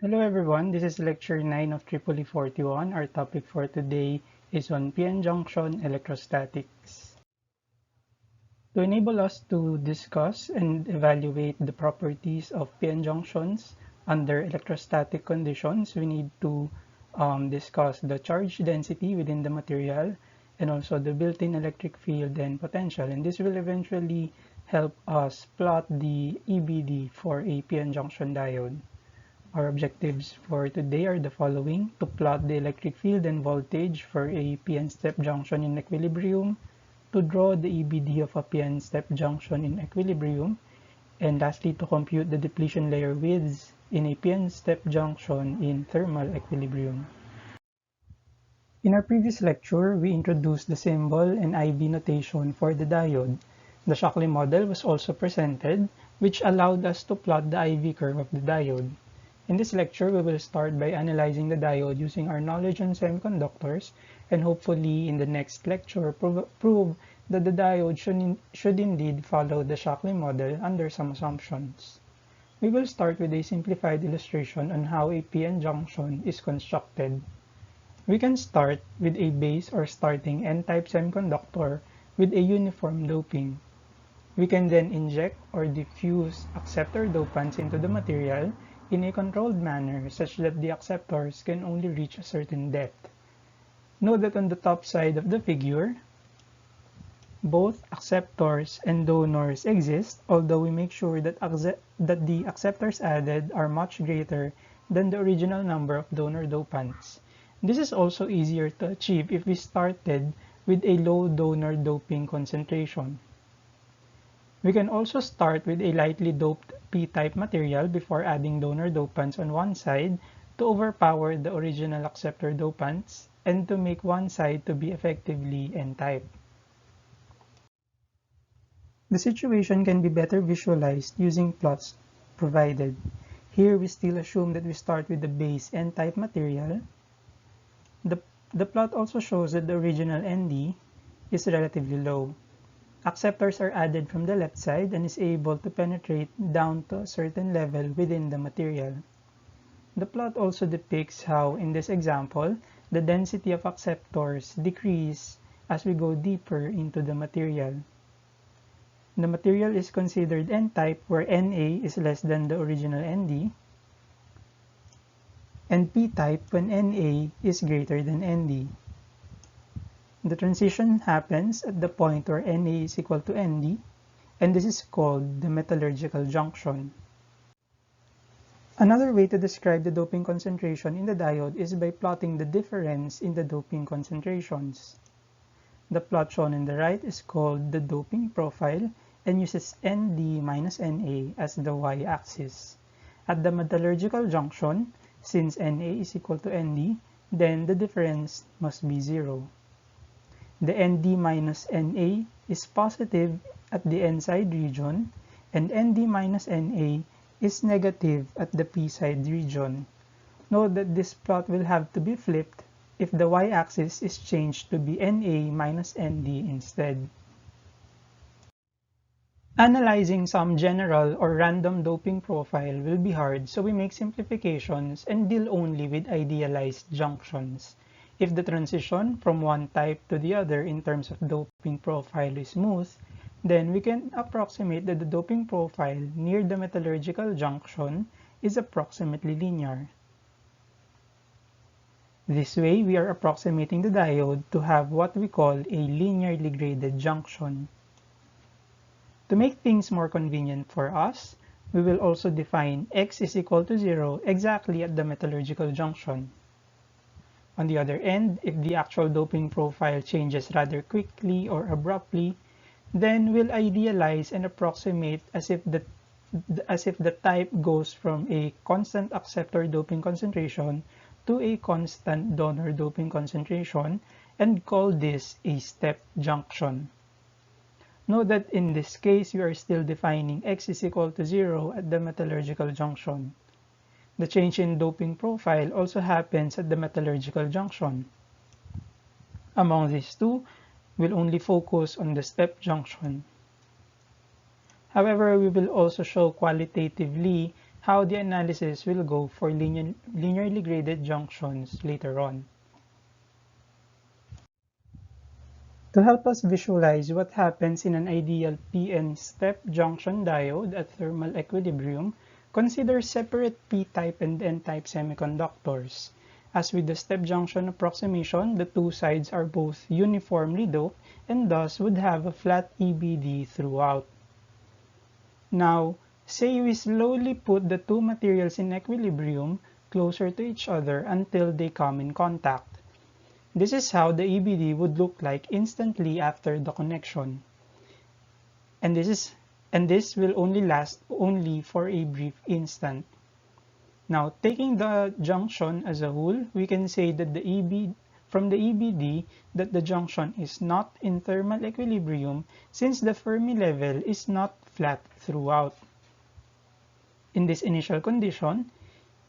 Hello everyone, this is lecture 9 of EEE 41. Our topic for today is on PN junction electrostatics. To enable us to discuss and evaluate the properties of PN junctions under electrostatic conditions, we need to discuss the charge density within the material and also the built-in electric field and potential. And this will eventually help us plot the EBD for a PN junction diode. Our objectives for today are the following: to plot the electric field and voltage for a p-n step junction in equilibrium, to draw the EBD of a p-n step junction in equilibrium, and lastly to compute the depletion layer widths in a p-n step junction in thermal equilibrium. In our previous lecture, we introduced the symbol and IV notation for the diode. The Shockley model was also presented, which allowed us to plot the IV curve of the diode. In this lecture, we will start by analyzing the diode using our knowledge on semiconductors, and hopefully in the next lecture prove that the diode should indeed follow the Shockley model under some assumptions. We will start with a simplified illustration on how a p-n junction is constructed. We can start with a base or starting n-type semiconductor with a uniform doping. We can then inject or diffuse acceptor dopants into the material in a controlled manner such that the acceptors can only reach a certain depth. Note that on the top side of the figure, both acceptors and donors exist, although we make sure that the acceptors added are much greater than the original number of donor dopants. This is also easier to achieve if we started with a low donor doping concentration. We can also start with a lightly doped p-type material before adding donor dopants on one side to overpower the original acceptor dopants and to make one side to be effectively n-type. The situation can be better visualized using plots provided. Here we still assume that we start with the base n-type material. The plot also shows that the original ND is relatively low. Acceptors are added from the left side and is able to penetrate down to a certain level within the material. The plot also depicts how, in this example, the density of acceptors decrease as we go deeper into the material. The material is considered n-type where Na is less than the original Nd, and p-type when Na is greater than Nd. The transition happens at the point where Na is equal to Nd, and this is called the metallurgical junction. Another way to describe the doping concentration in the diode is by plotting the difference in the doping concentrations. The plot shown on the right is called the doping profile and uses Nd minus Na as the y-axis. At the metallurgical junction, since Na is equal to Nd, then the difference must be 0. The Nd minus Na is positive at the N-side region, and Nd minus Na is negative at the P-side region. Note that this plot will have to be flipped if the y-axis is changed to be Na minus Nd instead. Analyzing some general or random doping profile will be hard, so we make simplifications and deal only with idealized junctions. If the transition from one type to the other in terms of doping profile is smooth, then we can approximate that the doping profile near the metallurgical junction is approximately linear. This way, we are approximating the diode to have what we call a linearly graded junction. To make things more convenient for us, we will also define x is equal to 0 exactly at the metallurgical junction. On the other end, if the actual doping profile changes rather quickly or abruptly, then we'll idealize and approximate as if the type goes from a constant acceptor doping concentration to a constant donor doping concentration and call this a step junction. Note that in this case, we are still defining x is equal to 0 at the metallurgical junction. The change in doping profile also happens at the metallurgical junction. Among these two, we'll only focus on the step junction. However, we will also show qualitatively how the analysis will go for linearly graded junctions later on. To help us visualize what happens in an ideal p-n step junction diode at thermal equilibrium, consider separate p-type and n-type semiconductors. As with the step junction approximation, the two sides are both uniformly doped and thus would have a flat EBD throughout. Now, say we slowly put the two materials in equilibrium closer to each other until they come in contact. This is how the EBD would look like instantly after the connection. And this will only last for a brief instant. Now, taking the junction as a whole, we can say that from the EBD that the junction is not in thermal equilibrium since the Fermi level is not flat throughout. In this initial condition,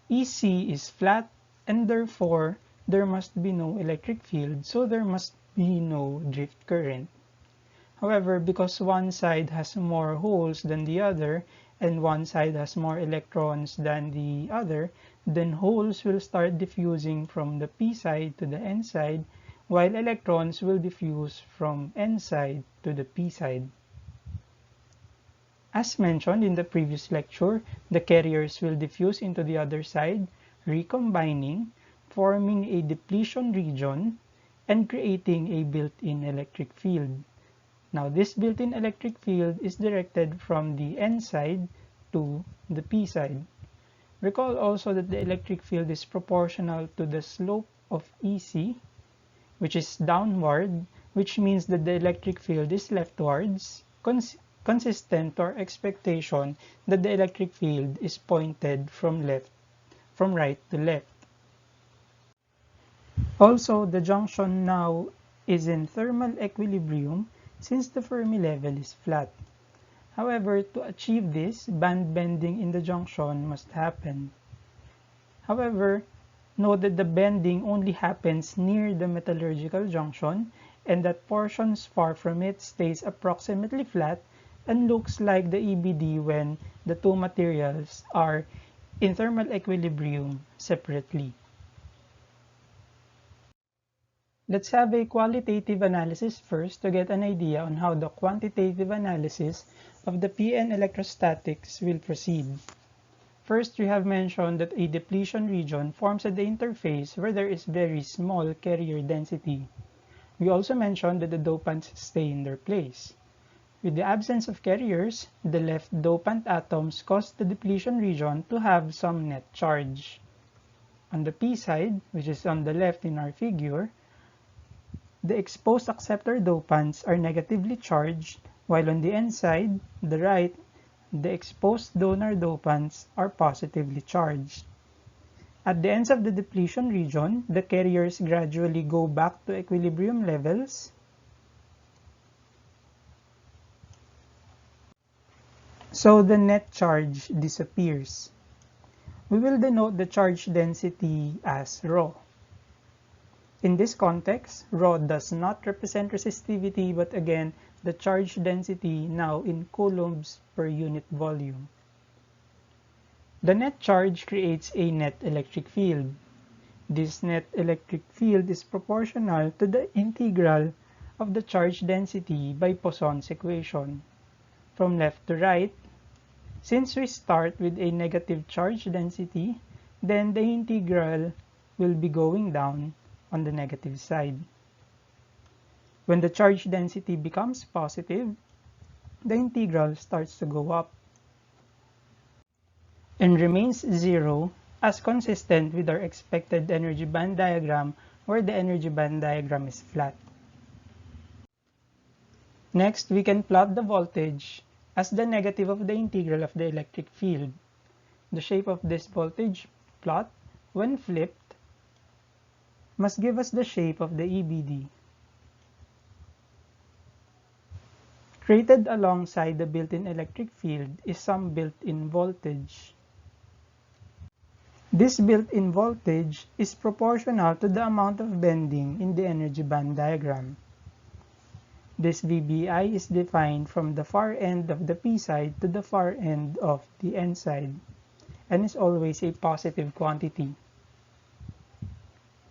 EC is flat and therefore there must be no electric field, so there must be no drift current. However, because one side has more holes than the other and one side has more electrons than the other, then holes will start diffusing from the p side to the n side, while electrons will diffuse from n side to the p side. As mentioned in the previous lecture, the carriers will diffuse into the other side, recombining, forming a depletion region, and creating a built-in electric field. Now, this built-in electric field is directed from the n side to the p side. Recall also that the electric field is proportional to the slope of EC, which is downward, which means that the electric field is leftwards, consistent to our expectation that the electric field is pointed from right to left. Also, the junction now is in thermal equilibrium since the Fermi level is flat. However, to achieve this, band bending in the junction must happen. However, note that the bending only happens near the metallurgical junction and that portions far from it stays approximately flat and looks like the EBD when the two materials are in thermal equilibrium separately. Let's have a qualitative analysis first to get an idea on how the quantitative analysis of the p-n electrostatics will proceed. First, we have mentioned that a depletion region forms at the interface where there is very small carrier density. We also mentioned that the dopants stay in their place. With the absence of carriers, the left dopant atoms cause the depletion region to have some net charge. On the p side, which is on the left in our figure, the exposed acceptor dopants are negatively charged, while on the n side, the right, the exposed donor dopants are positively charged. At the ends of the depletion region, the carriers gradually go back to equilibrium levels, so the net charge disappears. We will denote the charge density as ρ. In this context, ρ does not represent resistivity but again the charge density now in coulombs per unit volume. The net charge creates a net electric field. This net electric field is proportional to the integral of the charge density by Poisson's equation. From left to right, since we start with a negative charge density, then the integral will be going down on the negative side. When the charge density becomes positive, the integral starts to go up and remains zero as consistent with our expected energy band diagram where the energy band diagram is flat. Next, we can plot the voltage as the negative of the integral of the electric field. The shape of this voltage plot, when flipped, must give us the shape of the EBD. Created alongside the built-in electric field is some built-in voltage. This built-in voltage is proportional to the amount of bending in the energy band diagram. This VBI is defined from the far end of the P side to the far end of the N side. and is always a positive quantity.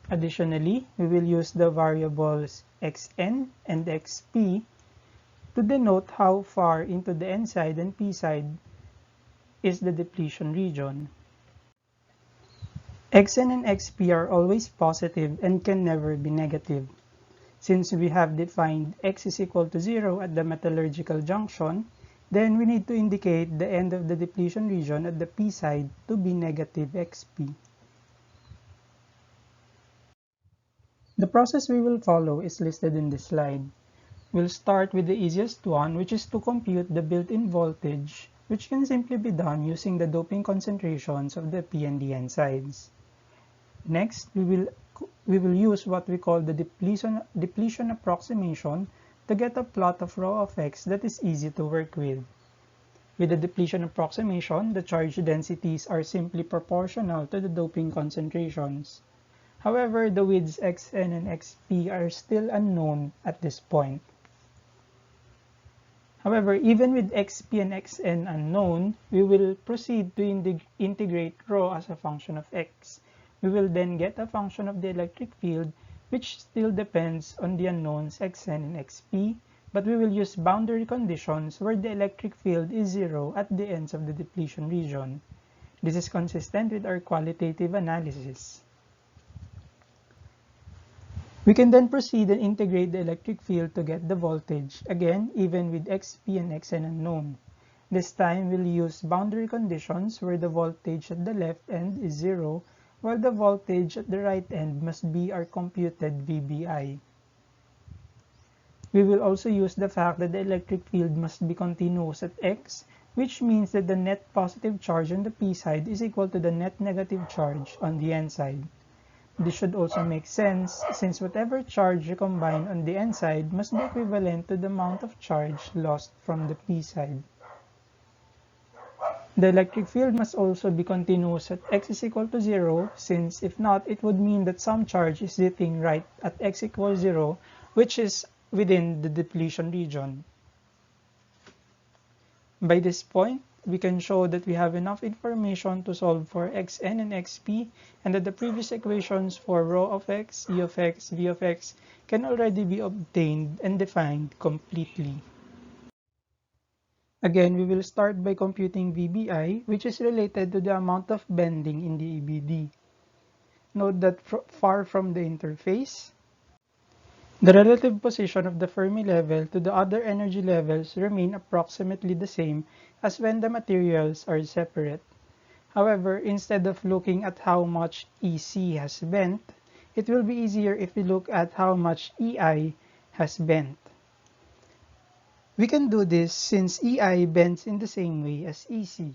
Additionally, we will use the variables xn and xp to denote how far into the n side and p side is the depletion region. Xn and xp are always positive and can never be negative. Since we have defined x is equal to 0 at the metallurgical junction, then we need to indicate the end of the depletion region at the p side to be negative xp. The process we will follow is listed in this slide. We'll start with the easiest one, which is to compute the built-in voltage, which can simply be done using the doping concentrations of the p and the n sides. Next, we will use what we call the depletion approximation to get a plot of rho of x that is easy to work with. With the depletion approximation, the charge densities are simply proportional to the doping concentrations. However, the widths xn and xp are still unknown at this point. However, even with xp and xn unknown, we will proceed to integrate rho as a function of x. We will then get a function of the electric field, which still depends on the unknowns xn and xp, but we will use boundary conditions where the electric field is 0 at the ends of the depletion region. This is consistent with our qualitative analysis. We can then proceed and integrate the electric field to get the voltage, again even with xp and xn unknown. This time we'll use boundary conditions where the voltage at the left end is 0, while the voltage at the right end must be our computed VBI. We will also use the fact that the electric field must be continuous at x, which means that the net positive charge on the p side is equal to the net negative charge on the n side. This should also make sense since whatever charge you combine on the n side must be equivalent to the amount of charge lost from the p side. The electric field must also be continuous at x is equal to 0, since if not, it would mean that some charge is sitting right at x equals 0, which is within the depletion region. By this point, we can show that we have enough information to solve for xn and xp, and that the previous equations for rho of x, E of x, V of x can already be obtained and defined completely. Again, we will start by computing VBI, which is related to the amount of bending in the EBD. Note that far from the interface, the relative position of the Fermi level to the other energy levels remain approximately the same as when the materials are separate. However, instead of looking at how much EC has bent, it will be easier if we look at how much EI has bent. We can do this since EI bends in the same way as EC.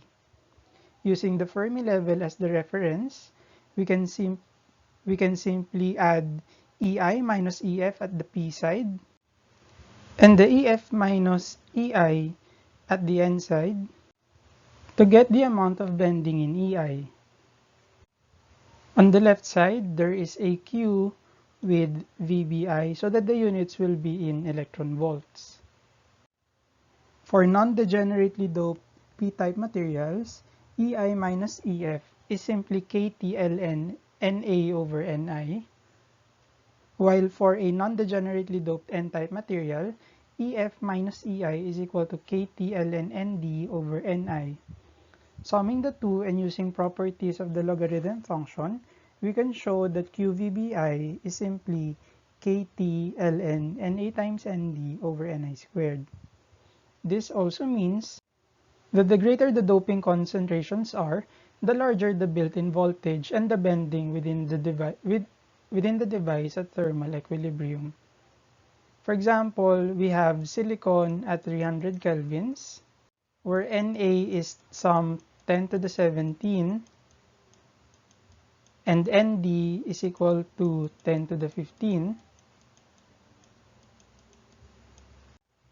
Using the Fermi level as the reference, we can simply add EI minus EF at the P side, and the EF minus EI at the N side to get the amount of bending in EI. On the left side, there is a Q with VBI so that the units will be in electron volts. For non-degenerately doped P-type materials, EI minus EF is simply KT-ln NA over NI, while for a non-degenerately doped N-type material, EF minus EI is equal to KT-ln ND over NI. Summing the two and using properties of the logarithm function, we can show that QVBI is simply KT-ln NA times ND over NI squared. This also means that the greater the doping concentrations are, the larger the built-in voltage and the bending within the device at thermal equilibrium. For example, we have silicon at 300 kelvins, where Na is some 10 to the 17, and Nd is equal to 10 to the 15.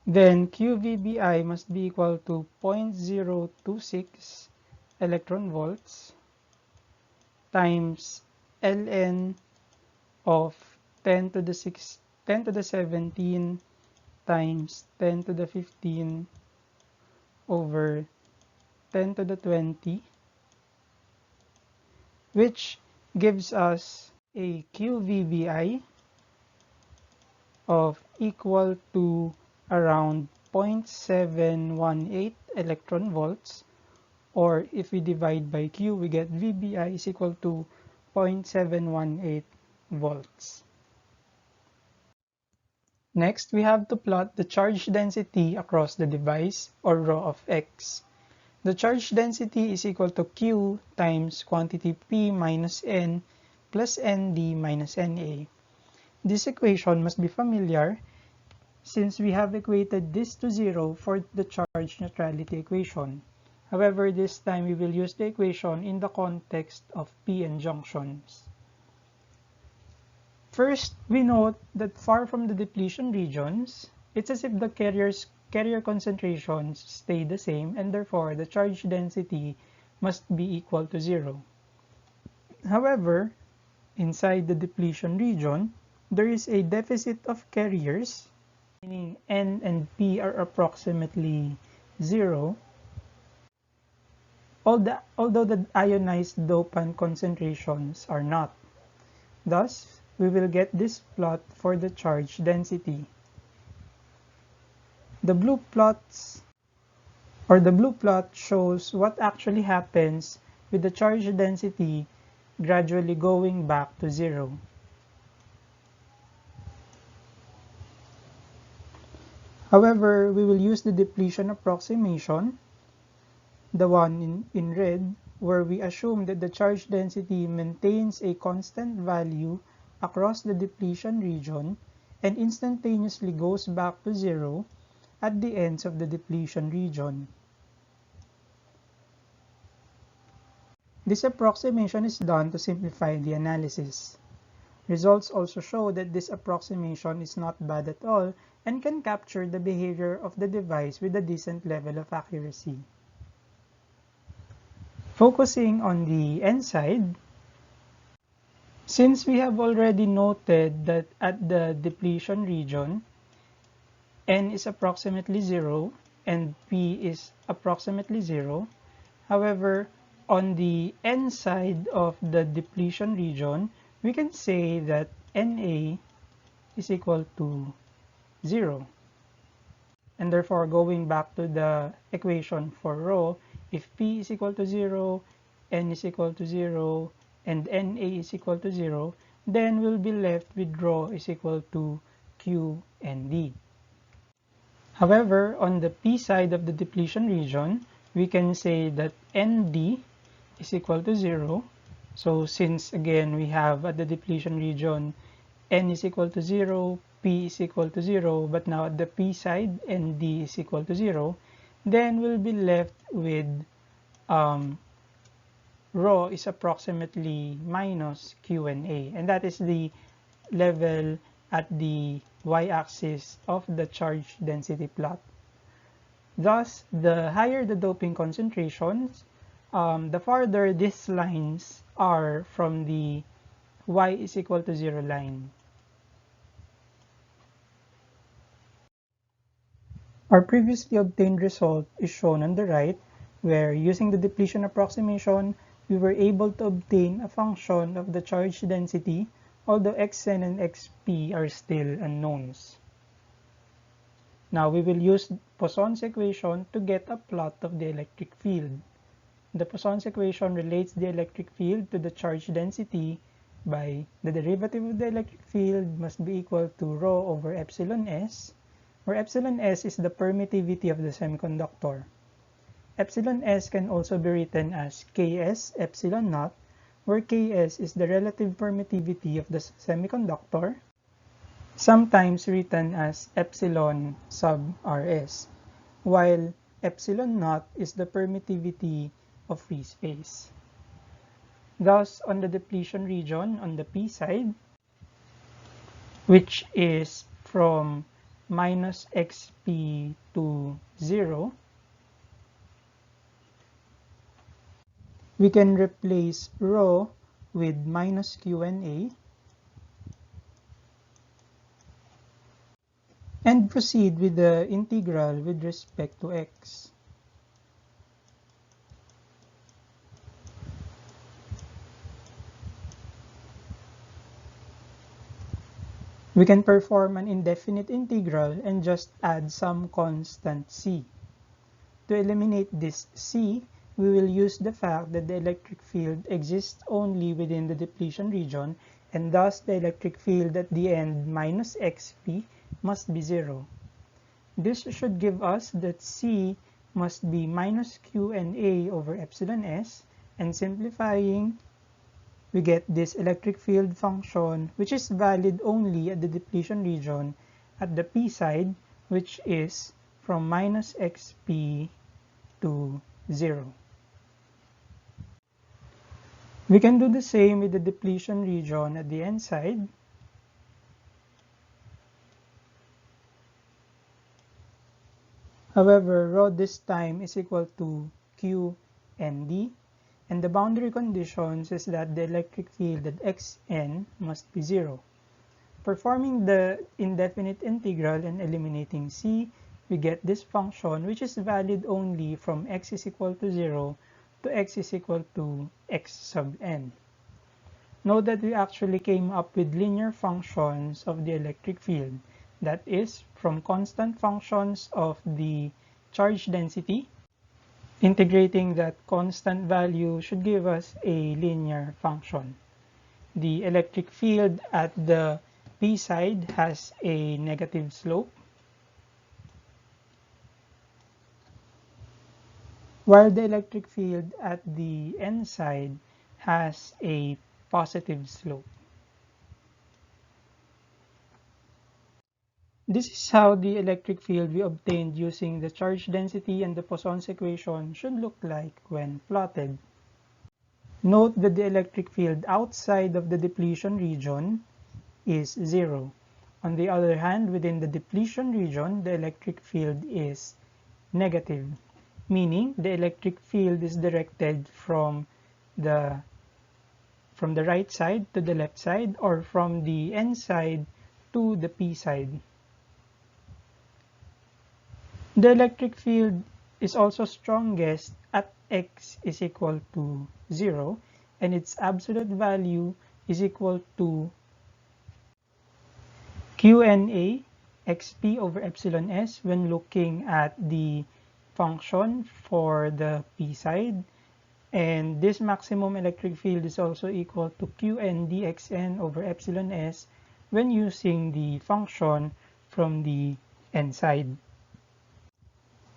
Then QVBI must be equal to 0.026 electron volts times Ln of 10 to the 17 times 10 to the 15 over 10 to the 20 which gives us a QVBI of equal to around 0.718 electron volts, or if we divide by Q, we get VBI is equal to 0.718 volts. Next, we have to plot the charge density across the device, or rho of X. The charge density is equal to Q times quantity P minus N plus ND minus NA. This equation must be familiar since we have equated this to 0 for the charge neutrality equation. However, this time we will use the equation in the context of p-n junctions. First, we note that far from the depletion regions, it's as if the carrier concentrations stay the same, and therefore the charge density must be equal to 0. However, inside the depletion region, there is a deficit of carriers, meaning N and P are approximately 0, although the ionized dopant concentrations are not. Thus, we will get this plot for the charge density. The blue plot shows what actually happens with the charge density gradually going back to 0. However, we will use the depletion approximation, the one in red, where we assume that the charge density maintains a constant value across the depletion region and instantaneously goes back to 0 at the ends of the depletion region. This approximation is done to simplify the analysis. Results also show that this approximation is not bad at all and can capture the behavior of the device with a decent level of accuracy. Focusing on the N side, since we have already noted that at the depletion region, N is approximately 0 and P is approximately 0. However, on the N side of the depletion region, we can say that NA is equal to 0. And therefore, going back to the equation for rho, if P is equal to 0, N is equal to 0, and NA is equal to 0, then we'll be left with rho is equal to Q and D. However, on the P side of the depletion region, we can say that ND is equal to 0. So since again we have at the depletion region N is equal to 0, P is equal to 0, but now at the P side ND is equal to 0, then we'll be left with rho is approximately minus Q and A, and that is the level at the y-axis of the charge density plot. Thus, the higher the doping concentrations, the farther these lines are from the y is equal to 0 line. Our previously obtained result is shown on the right, where using the depletion approximation, we were able to obtain a function of the charge density, although xn and xp are still unknowns. Now we will use Poisson's equation to get a plot of the electric field. The Poisson's equation relates the electric field to the charge density by the derivative of the electric field must be equal to rho over epsilon s, where epsilon s is the permittivity of the semiconductor. Epsilon s can also be written as Ks epsilon naught, where Ks is the relative permittivity of the semiconductor, sometimes written as epsilon sub Rs, while epsilon naught is the permittivity of free space. Thus, on the depletion region on the P side, which is from minus xp to 0, we can replace rho with minus Q and A and proceed with the integral with respect to x. We can perform an indefinite integral and just add some constant c. To eliminate this c, we will use the fact that the electric field exists only within the depletion region, and thus the electric field at the end minus xp must be 0. This should give us that c must be minus q and a over epsilon s, and simplifying, we get this electric field function which is valid only at the depletion region at the p side, which is from minus xp to 0. We can do the same with the depletion region at the n side. However, rho this time is equal to q and d, and the boundary conditions is that the electric field at xn must be 0. Performing the indefinite integral and eliminating c, we get this function which is valid only from x is equal to 0 to x is equal to x sub n. Note that we actually came up with linear functions of the electric field, that is, from constant functions of the charge density. Integrating that constant value should give us a linear function. The electric field at the p side has a negative slope, while the electric field at the n side has a positive slope. This is how the electric field we obtained using the charge density and the Poisson's equation should look like when plotted. Note that the electric field outside of the depletion region is 0. On the other hand, within the depletion region, the electric field is negative, meaning the electric field is directed from the right side to the left side, or from the n side to the p side. The electric field is also strongest at x is equal to 0, and its absolute value is equal to QNA xp over epsilon s when looking at the function for the p side, and this maximum electric field is also equal to Qn dxn over epsilon s when using the function from the n side.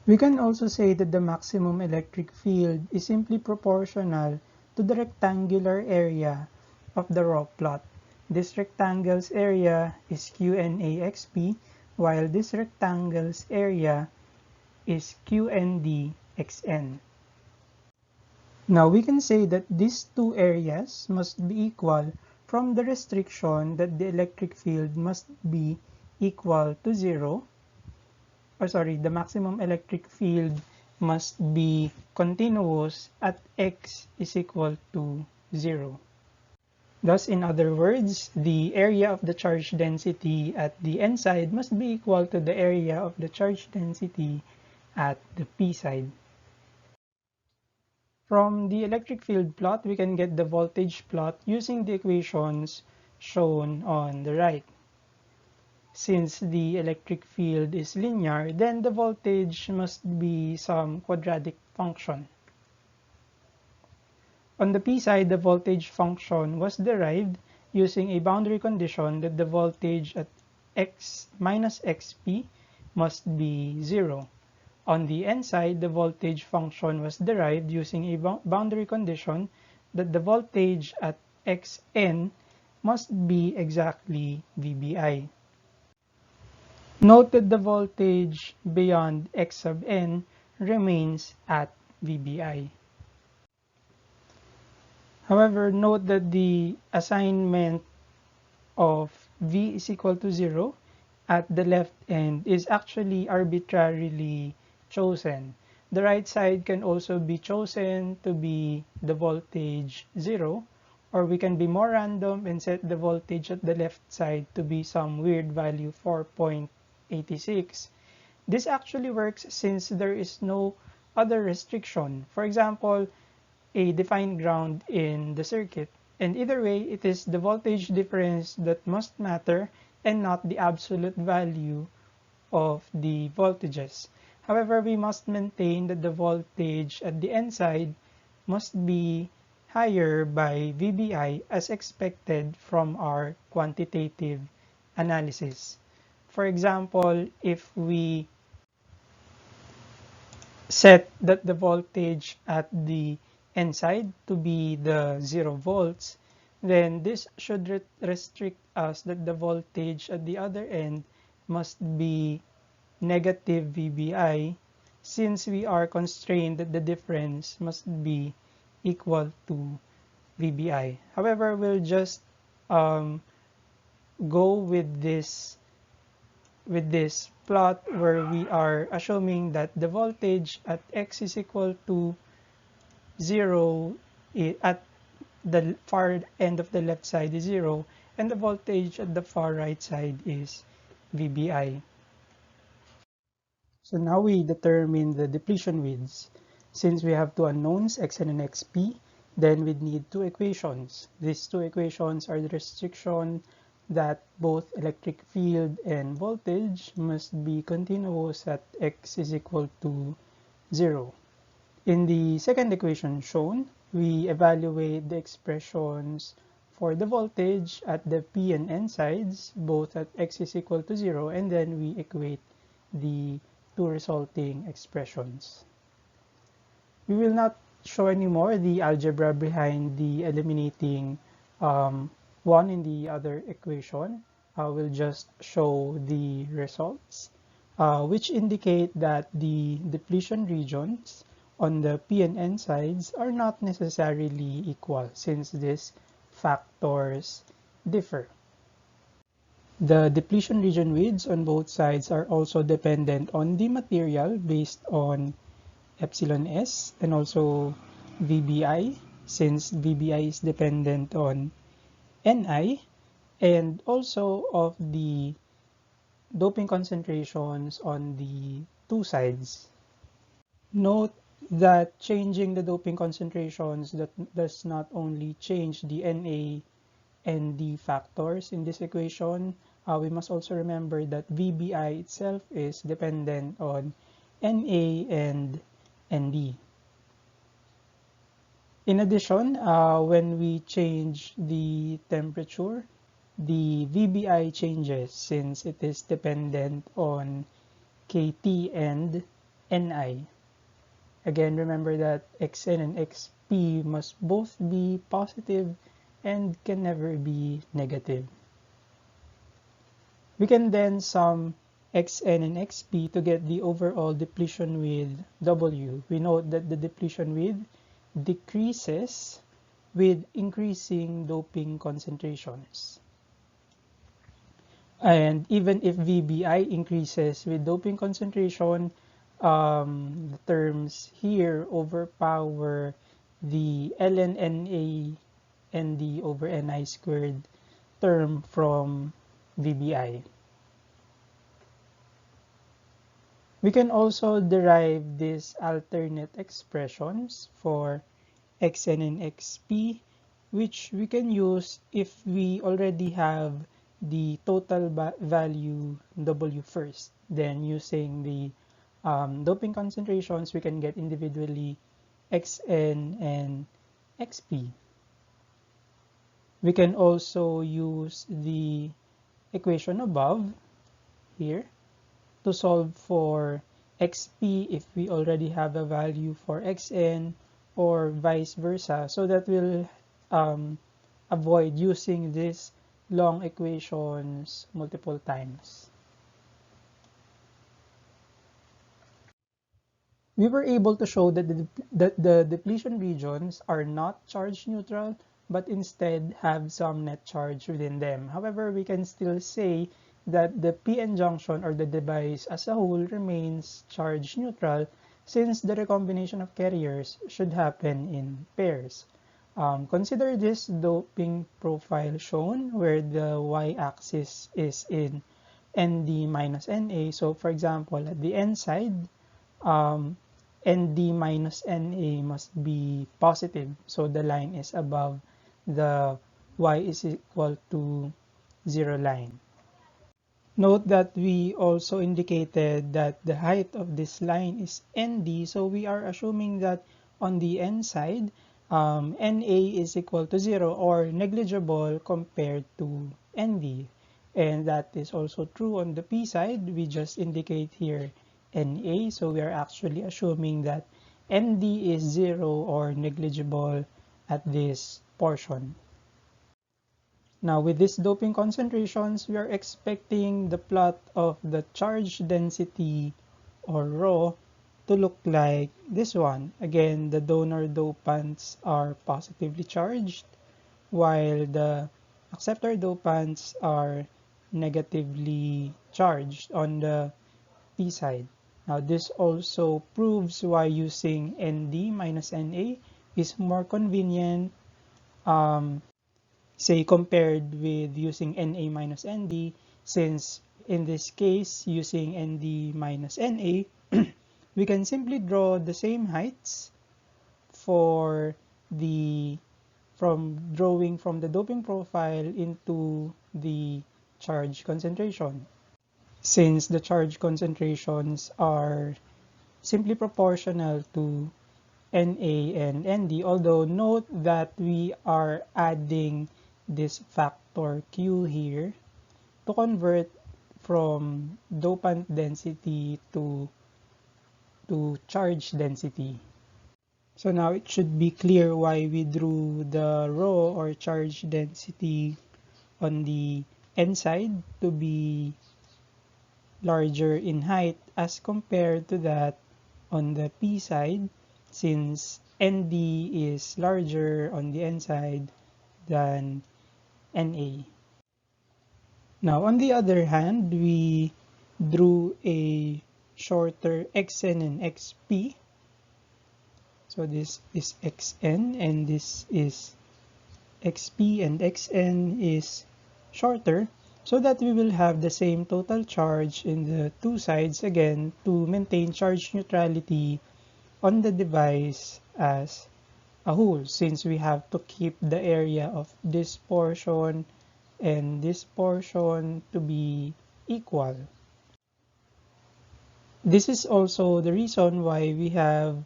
We can also say that the maximum electric field is simply proportional to the rectangular area of the raw plot. This rectangle's area is QNAXP, while this rectangle's area is QNDXN. Now we can say that these two areas must be equal from the restriction that the electric field must be equal to 0. The maximum electric field must be continuous at x is equal to 0. Thus, in other words, the area of the charge density at the n side must be equal to the area of the charge density at the p side. From the electric field plot, we can get the voltage plot using the equations shown on the right. Since the electric field is linear, then the voltage must be some quadratic function. On the p side, the voltage function was derived using a boundary condition that the voltage at x minus xp must be 0. On the n side, the voltage function was derived using a boundary condition that the voltage at xn must be exactly VBI. Note that the voltage beyond x sub n remains at VBI. However, note that the assignment of V is equal to 0 at the left end is actually arbitrarily chosen. The right side can also be chosen to be the voltage 0, or we can be more random and set the voltage at the left side to be some weird value 4.86. This actually works since there is no other restriction. For example, a defined ground in the circuit. And either way, it is the voltage difference that must matter, and not the absolute value of the voltages. However, we must maintain that the voltage at the N side must be higher by VBI as expected from our quantitative analysis. For example, if we set that the voltage at the N side to be the 0 volts, then this should restrict us that the voltage at the other end must be negative VBI, since we are constrained that the difference must be equal to VBI. However, we'll just go with this plot where we are assuming that the voltage at x is equal to 0 at the far end of the left side is 0, and the voltage at the far right side is VBI. So now we determine the depletion widths. Since we have two unknowns, xn and xp, then we need two equations. These two equations are the restriction that both electric field and voltage must be continuous at x is equal to 0. In the second equation shown, we evaluate the expressions for the voltage at the p and n sides, both at x is equal to 0, and then we equate the two resulting expressions. We will not show anymore the algebra behind the eliminating one in the other equation. We'll just show the results, which indicate that the depletion regions on the P and N sides are not necessarily equal, since these factors differ. The depletion region widths on both sides are also dependent on the material based on epsilon s and also VBI, since VBI is dependent on Ni, and also of the doping concentrations on the two sides. Note that changing the doping concentrations does not only change the Na and the factors in this equation. We must also remember that VBI itself is dependent on Na and Nd. In addition, when we change the temperature, the VBI changes since it is dependent on Kt and Ni. Again, remember that Xn and Xp must both be positive and can never be negative. We can then sum Xn and Xp to get the overall depletion width W. We note that the depletion width decreases with increasing doping concentrations. And even if VBI increases with doping concentration, the terms here overpower the ln Na Nd over Ni squared term from VBI. We can also derive these alternate expressions for Xn and Xp, which we can use if we already have the total value W first. Then using the doping concentrations, we can get individually Xn and Xp. We can also use the equation above here to solve for Xp if we already have a value for Xn, or vice versa, so that we'll avoid using these long equations multiple times. We were able to show that the depletion regions are not charge neutral, but instead have some net charge within them. However, we can still say that the PN junction or the device as a whole remains charge neutral, since the recombination of carriers should happen in pairs. Consider this doping profile shown where the y-axis is in Nd minus Na. So for example, at the N side, Nd minus Na must be positive. So the line is above the y is equal to 0 line. Note that we also indicated that the height of this line is ND, so we are assuming that on the N side, NA is equal to 0 or negligible compared to ND. And that is also true on the P side. We just indicate here NA, so we are actually assuming that ND is 0 or negligible at this portion. Now, with these doping concentrations, we are expecting the plot of the charge density or rho to look like this one. Again, the donor dopants are positively charged, while the acceptor dopants are negatively charged on the P side. Now, this also proves why using ND minus NA is more convenient, say compared with using NA minus ND, since in this case using ND minus NA we can simply draw the same heights for the drawing from the doping profile into the charge concentration, since the charge concentrations are simply proportional to NA and ND, although note that we are adding this factor Q here to convert from dopant density to charge density. So now it should be clear why we drew the rho or charge density on the N side to be larger in height as compared to that on the P side, since ND is larger on the N side than NA. Now, on the other hand, we drew a shorter XN and XP. So this is XN and this is XP, and XN is shorter, so that we will have the same total charge in the two sides, again to maintain charge neutrality on the device as a whole, since we have to keep the area of this portion and this portion to be equal. This is also the reason why we have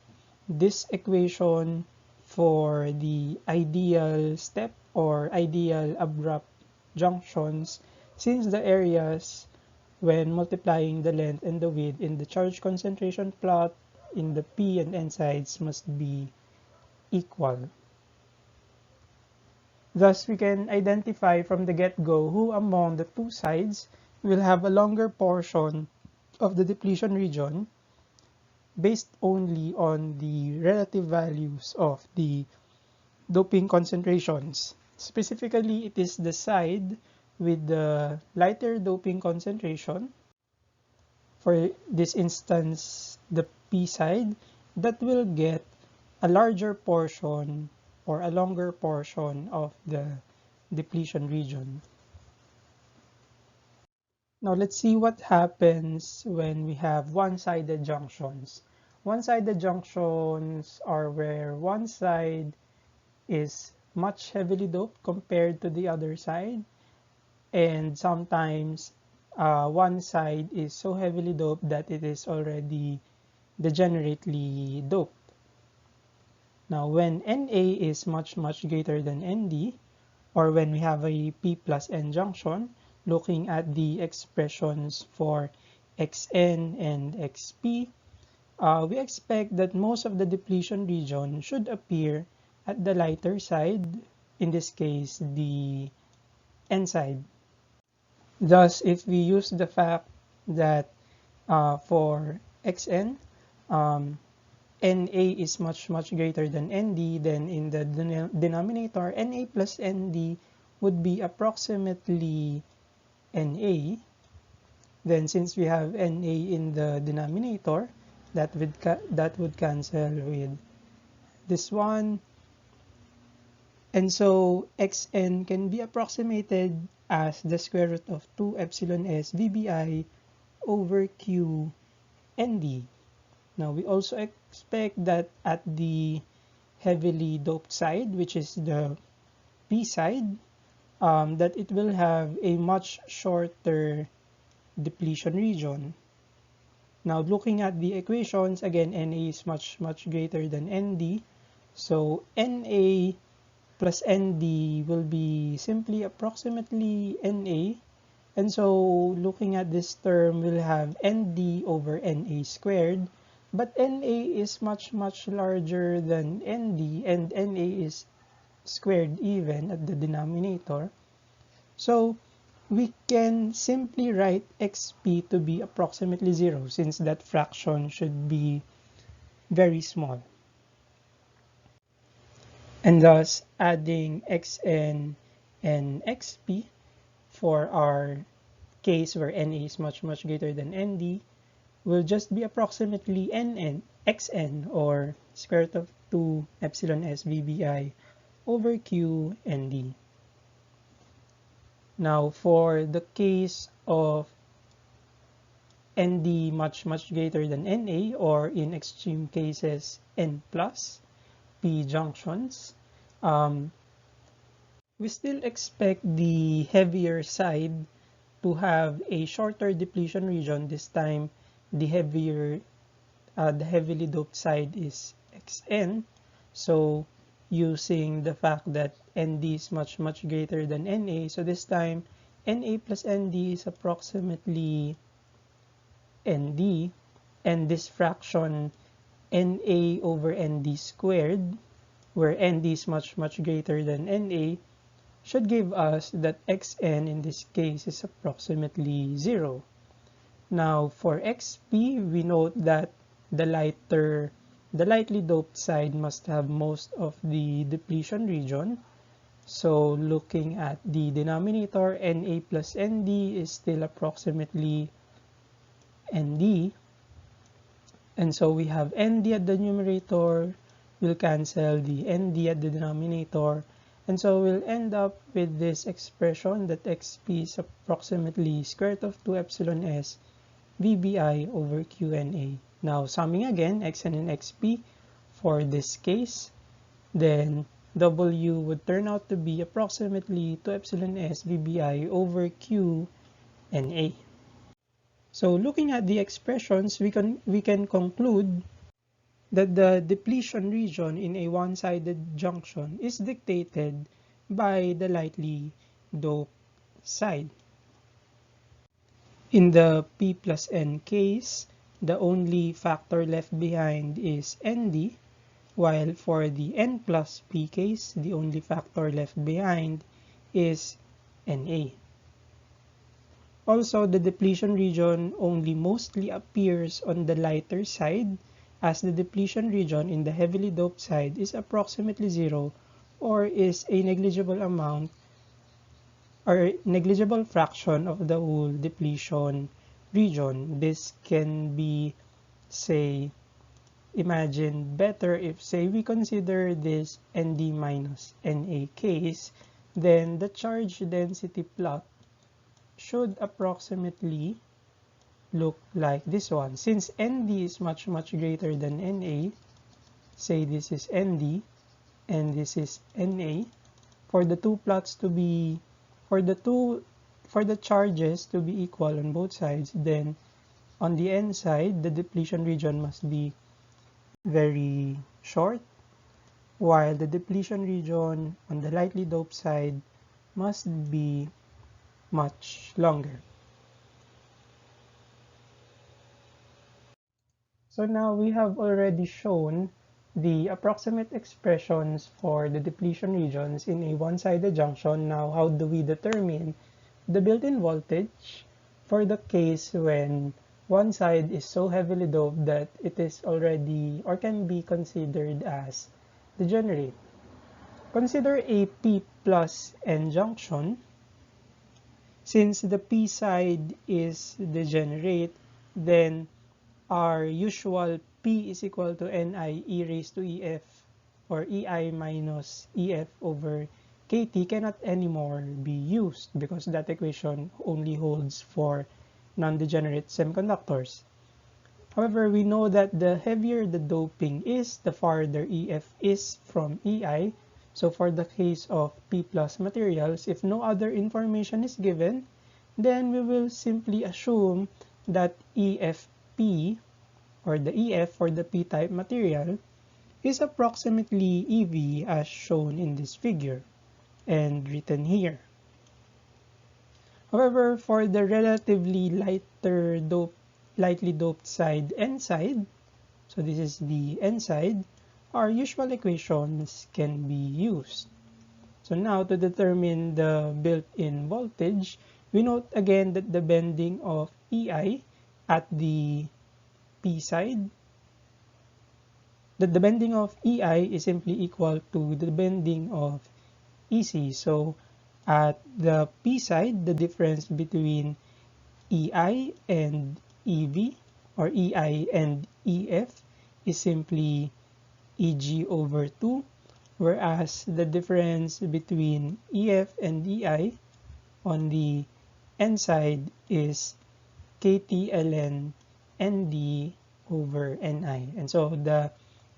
this equation for the ideal step or ideal abrupt junctions, since the areas when multiplying the length and the width in the charge concentration plot in the P and N sides must be equal. Thus, we can identify from the get-go who among the two sides will have a longer portion of the depletion region based only on the relative values of the doping concentrations. Specifically, it is the side with the lighter doping concentration, for this instance the P side, that will get a larger portion or a longer portion of the depletion region. Now let's see what happens when we have one-sided junctions. One-sided junctions are where one side is much heavily doped compared to the other side, and sometimes one side is so heavily doped that it is already degenerately doped. Now when Na is much greater than Nd, or when we have a P plus N junction, looking at the expressions for Xn and Xp, we expect that most of the depletion region should appear at the lighter side, in this case the N side. Thus, if we use the fact that for Xn, Na is much greater than Nd, then in the denominator, Na plus Nd would be approximately Na. Then since we have Na in the denominator, that would cancel with this one. And so Xn can be approximated as the square root of 2 epsilon s VBI over Q Nd. Now we also expect that at the heavily doped side, which is the P side, that it will have a much shorter depletion region. Now looking at the equations, again, Na is much greater than Nd. So Na plus Nd will be simply approximately Na. And so looking at this term, we'll have Nd over Na squared. But Na is much larger than Nd, and Na is squared even at the denominator. So we can simply write xp to be approximately 0, since that fraction should be very small. And thus adding xn and xp for our case where Na is much greater than Nd will just be approximately xn, or square root of 2 epsilon s VBI over q Nd. Now for the case of Nd much greater than Na, or in extreme cases N plus p junctions, we still expect the heavier side to have a shorter depletion region. This time the heavily doped side is Xn. So using the fact that Nd is much greater than Na, so this time Na plus Nd is approximately Nd, and this fraction Na over Nd squared, where Nd is much greater than Na, should give us that Xn in this case is approximately 0. Now for Xp, we note that the lightly doped side must have most of the depletion region. So looking at the denominator, Na plus Nd is still approximately Nd. And so we have Nd at the numerator, we'll cancel the Nd at the denominator, and so we'll end up with this expression that Xp is approximately square root of 2 epsilon s VBI over QNA. Now summing again Xn and Xp for this case, then W would turn out to be approximately 2 epsilon s VBI over QNA. So looking at the expressions, we can conclude that the depletion region in a one-sided junction is dictated by the lightly doped side. In the P plus N case, the only factor left behind is Nd, while for the N plus P case, the only factor left behind is Na. Also, the depletion region only mostly appears on the lighter side, as the depletion region in the heavily doped side is approximately 0, or is a negligible amount or negligible fraction of the whole depletion region. This can be, say, imagined better if, say, we consider this Nd minus Na case, then the charge density plot should approximately look like this one. Since Nd is much greater than Na, say this is Nd and this is Na, for the two plots to be, for the charges to be equal on both sides, then on the N side, the depletion region must be very short, while the depletion region on the lightly doped side must be much longer. So now we have already shown the approximate expressions for the depletion regions in a one-sided junction. Now, how do we determine the built-in voltage for the case when one side is so heavily doped that it is already or can be considered as degenerate? Consider a P plus N junction. Since the P side is degenerate, then our usual P is equal to Ni e raised to Ef, or Ei minus Ef over Kt cannot anymore be used, because that equation only holds for non-degenerate semiconductors. However, we know that the heavier the doping is, the farther Ef is from Ei. So for the case of P plus materials, if no other information is given, then we will simply assume that EFP, or the EF for the p-type material, is approximately EV as shown in this figure and written here. However, for the relatively lightly doped side, N side, so this is the N side, our usual equations can be used. So now to determine the built-in voltage, we note again that the bending of EI at the P side, that the bending of EI is simply equal to the bending of EC. So at the P side, the difference between EI and EV, or EI and EF, is simply EG over 2, whereas the difference between EF and EI on the N side is KT ln ND over NI. And so the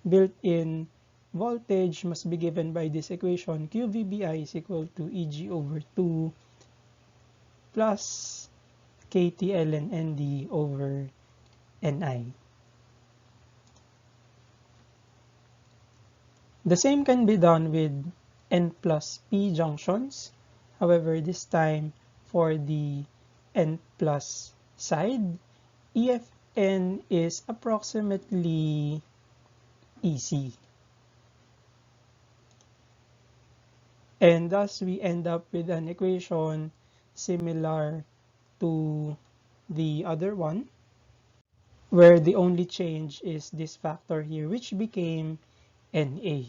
built-in voltage must be given by this equation: QVBI is equal to EG over 2 plus KT ln ND over NI. The same can be done with N plus P junctions. However, this time for the N plus side, EFN is approximately EC. And thus we end up with an equation similar to the other one, where the only change is this factor here, which became Na.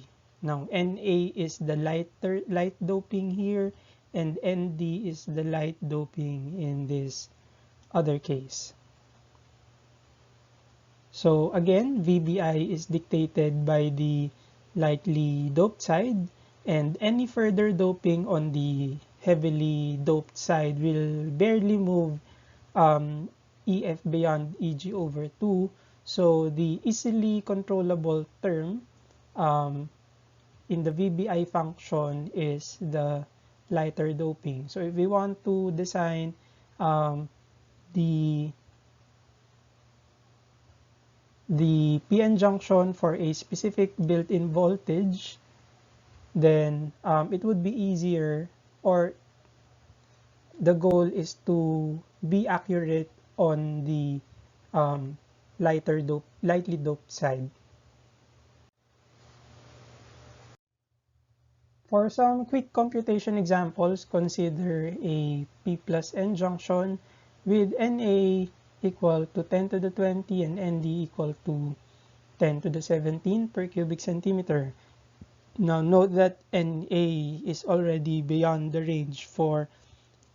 Now, Na is the light doping here, and Nd is the light doping in this other case. So again, VBI is dictated by the lightly doped side, and any further doping on the heavily doped side will barely move EF beyond EG over 2. So the easily controllable term in the VBI function is the lighter doping. So if we want to design the PN junction for a specific built-in voltage, then it would be easier, or the goal is to be accurate on the lightly doped side. For some quick computation examples, consider a P plus N junction with Na equal to 10 to the 20 and Nd equal to 10 to the 17 per cubic centimeter. Now note that Na is already beyond the range for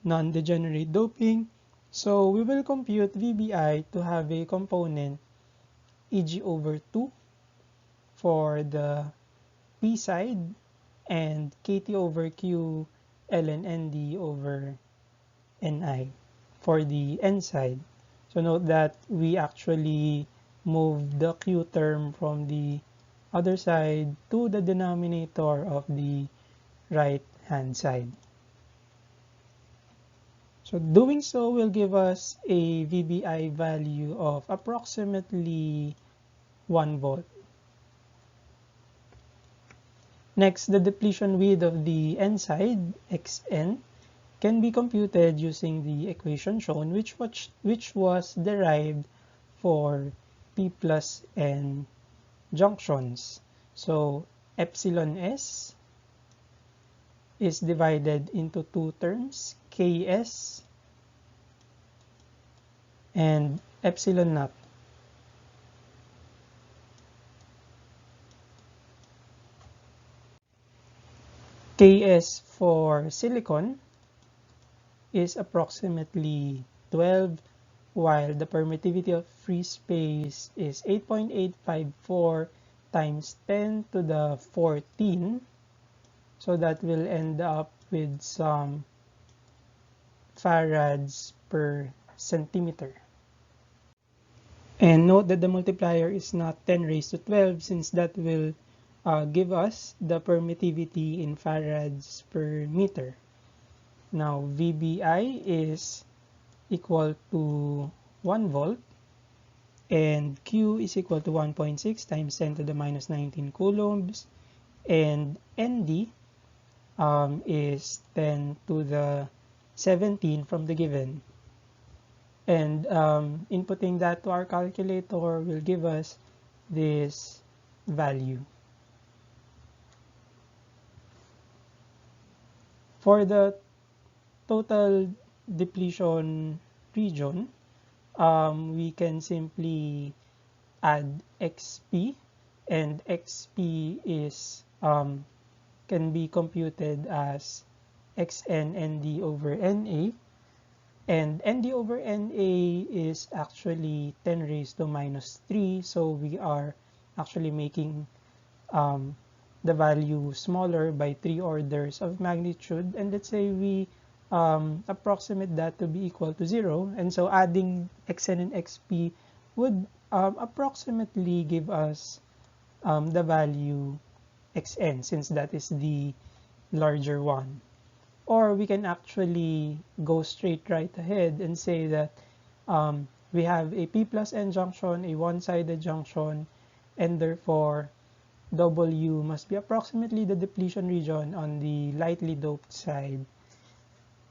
non-degenerate doping, so we will compute VBI to have a component Eg over 2 for the P side and KT over Q ln ND over NI for the N side. So note that we actually moved the Q term from the other side to the denominator of the right hand side. So doing so will give us a VBI value of approximately 1 volt. Next, the depletion width of the N side, Xn, can be computed using the equation shown, which was derived for P plus N junctions. So epsilon S is divided into two terms, Ks and epsilon naught. Ks for silicon is approximately 12, while the permittivity of free space is 8.854 times 10 to the 14. So that will end up with some farads per centimeter. And note that the multiplier is not 10 raised to 12, since that will give us the permittivity in farads per meter. Now VBI is equal to 1 volt, and Q is equal to 1.6 times 10 to the minus 19 coulombs, and ND is 10 to the 17 from the given. And inputting that to our calculator will give us this value. For the total depletion region, we can simply add XP, and XP is can be computed as Xn ND over NA, and ND over NA is actually 10 raised to minus 3, so we are actually making the value smaller by 3 orders of magnitude, and let's say we approximate that to be equal to 0, and so adding Xn and XP would approximately give us the value Xn, since that is the larger one. Or we can actually go straight right ahead and say that we have a P plus N junction, a one-sided junction, and therefore W must be approximately the depletion region on the lightly doped side,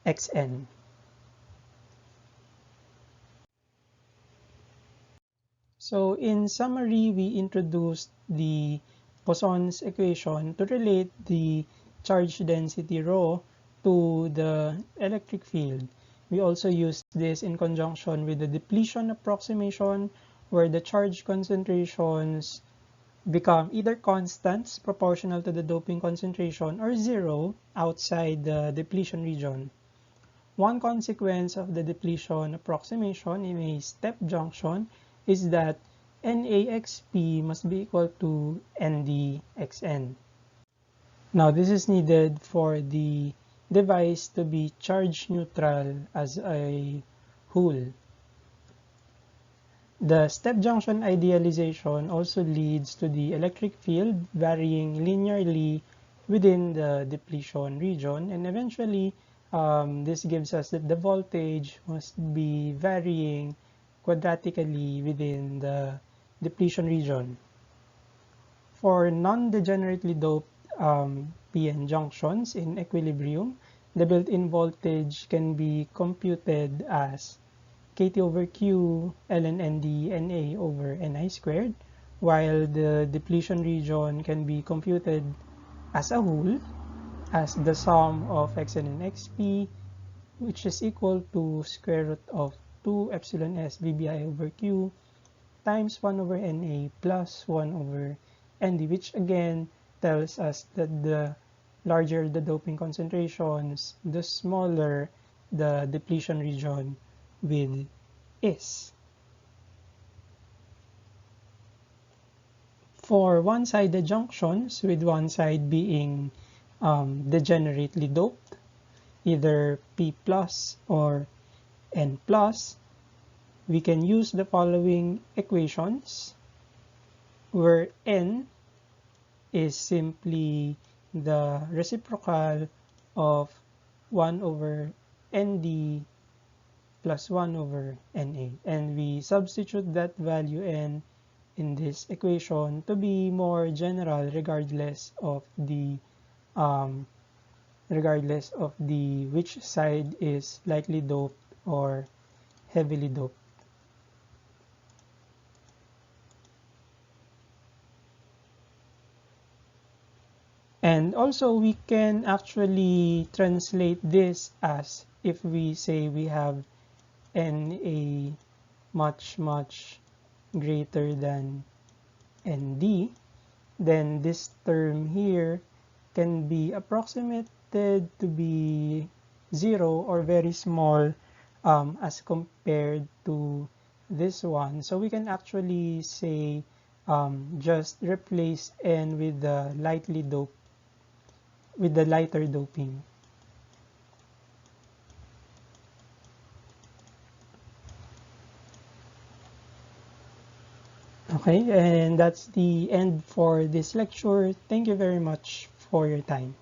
Xn. So in summary, we introduced the Poisson's equation to relate the charge density ρ to the electric field. We also used this in conjunction with the depletion approximation, where the charge concentrations become either constants proportional to the doping concentration or 0 outside the depletion region. One consequence of the depletion approximation in a step junction is that NAXP must be equal to NDXN. Now, this is needed for the device to be charge neutral as a whole. The step junction idealization also leads to the electric field varying linearly within the depletion region, and eventually this gives us that the voltage must be varying quadratically within the depletion region. For non-degenerately doped PN junctions in equilibrium, the built-in voltage can be computed as KT over Q ln ND NA over Ni squared, while the depletion region can be computed as a whole as the sum of Xn and XP, which is equal to square root of 2 epsilon s VBI over Q times 1 over Na plus 1 over Nd, which again tells us that the larger the doping concentrations, the smaller the depletion region with is. For one-sided junctions, with one side being degenerately doped, either P plus or N plus, we can use the following equations, where N is simply the reciprocal of 1 over Nd plus 1 over Na, and we substitute that value N in this equation to be more general regardless of the which side is lightly doped or heavily doped. And also we can actually translate this as if we say we have Na much greater than Nd, then this term here can be approximated to be 0 or very small as compared to this one. So we can actually say just replace N with the lighter doping. Okay, and that's the end for this lecture. Thank you very much for your time.